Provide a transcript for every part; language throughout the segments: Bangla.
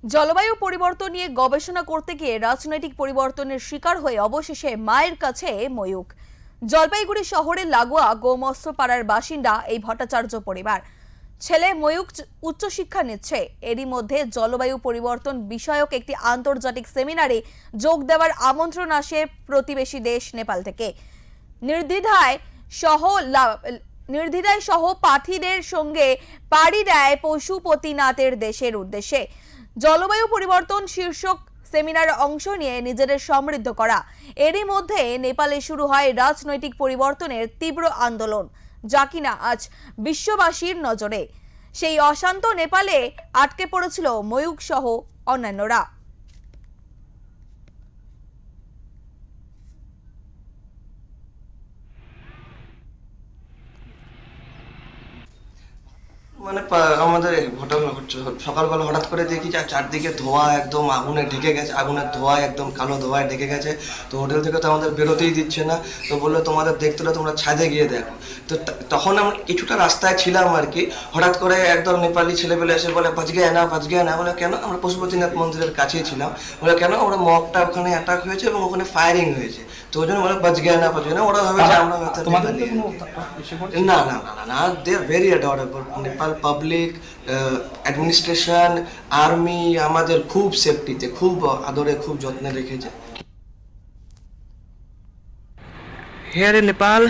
জলবায়ু পরিবর্তন নিয়ে গবেষণা করতে গিয়ে রাজনৈতিক পরিবর্তনের শিকার হয়ে অবশেষে মায়ের কাছে ময়ূক। জলপাইগুড়ি শহরের লাগোয়া গোমস্ত্রপাড়ার বাসিন্দা এই ভট্টাচার্য পরিবার। ছেলে ময়ূক উচ্চশিক্ষা নিচ্ছে, এরই মধ্যে জলবায়ু পরিবর্তন বিষয়ক একটি আন্তর্জাতিক সেমিনারে যোগ দেওয়ার আমন্ত্রণ আসে প্রতিবেশী দেশ নেপাল থেকে। নির্দ্বিধায় সহ পাঠীদের সঙ্গে পাড়ি দেয় পশুপতিনাথের দেশের উদ্দেশ্যে। জলবায়ু পরিবর্তন শীর্ষক সেমিনারে অংশ নিয়ে নিজেদের সমৃদ্ধ করা। এরই মধ্যে নেপালে শুরু হয় রাজনৈতিক পরিবর্তনের তীব্র আন্দোলন, যা কিনা আজ বিশ্ববাসীর নজরে। সেই অশান্ত নেপালে আটকে পড়েছিল ময়ূক সহ অন্যান্যরা। মানে আমাদের ঘটনা ঘটছে, সকালবেলা হঠাৎ করে দেখি যে চারদিকে ধোঁয়া, একদম আগুনে ঢেকে গেছে, আগুনের ধোঁয়ায় একদম কালো ধোঁয়ায় ঢেকে গেছে। তো হোটেল থেকে তো আমাদের বেরোতেই দিচ্ছে না। তো বললো তোমাদের দেখতে হলে তোমরা ছাদে গিয়ে দেখো। তো তখন আমরা কিছুটা রাস্তায় ছিলাম আর কি। হঠাৎ করে একদল নেপালি ছেলেবেলে এসে বলে বাজগে না বাজগে না। বলে কেন? আমরা পশুপতিনাথ মন্দিরের কাছেই ছিলাম। বলে কেন? ওরা মগটা ওখানে অ্যাটাক হয়েছে এবং ওখানে ফায়ারিং হয়েছে, তো ওই জন্য বলে বাজগে না বাজগে না। ওরা ভেবেছে আমরা না না না না, they are very adorable. Nepal public administration, army আমাদের খুব সেফটিতে, খুব আদরে, খুব যত্নে রেখেছে। হিয়ার ইন নেপাল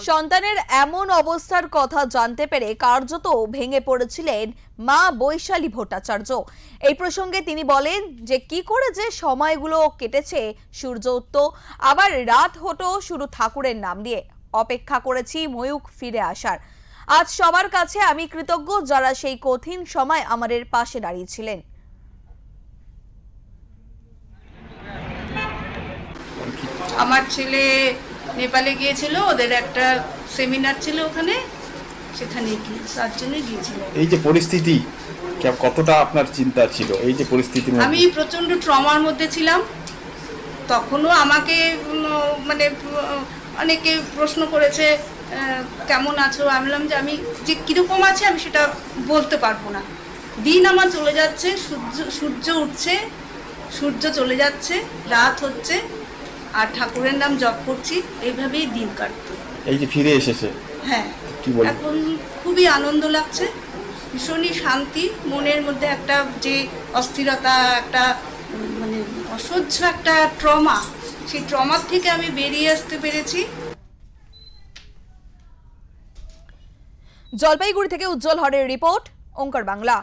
সন্তানের এমন অবস্থার কথা জানতে পেরে কার্যত ভেঙে পড়েছিলেন মা বৈশালী ভট্টাচার্য। এই প্রসঙ্গে তিনি বলেন যে কি করে যে সময়গুলো কেটেছে, সূর্য উঠত আবার রাত হতো শুধু ঠাকুরের নাম দিয়ে। অপেক্ষা করেছি ময়ূক ফিরে আসার। আজ সবার কাছে আমি কৃতজ্ঞ যারা সেই কঠিন সময় আমাদের পাশে দাঁড়িয়েছিলেন। আমার ছেলে নেপালে গিয়েছিল, ওদের একটা সেমিনার ছিল ওখানে, সেখানে তার জন্য গিয়েছিল। এই যে পরিস্থিতি, কতটা আপনার চিন্তা ছিল এই যে পরিস্থিতি? আমি প্রচন্ড ট্রমার মধ্যে ছিলাম। তখনও আমাকে মানে অনেকে প্রশ্ন করেছে কেমন আছো। আমি বললাম যে আমি যে কীরকম আছি আমি সেটা বলতে পারবো না। দিন আমার চলে যাচ্ছে, সূর্য উঠছে, সূর্য চলে যাচ্ছে, রাত হচ্ছে, আর ঠাকুরের নাম জপ করছি, এইভাবেই দিন কাটতো। এই যে ফিরে এসেছে, হ্যাঁ, এখন খুবই আনন্দ লাগছে, ভীষণই শান্তি। মনের মধ্যে একটা যে অস্থিরতা, একটা মানে অসহ্য একটা ট্রমা, সেই ট্রমার থেকে আমি বেরিয়ে আসতে পেরেছি। জলপাইগুড়ি থেকে উজ্জ্বল হরের রিপোর্ট, ওঙ্কার বাংলা।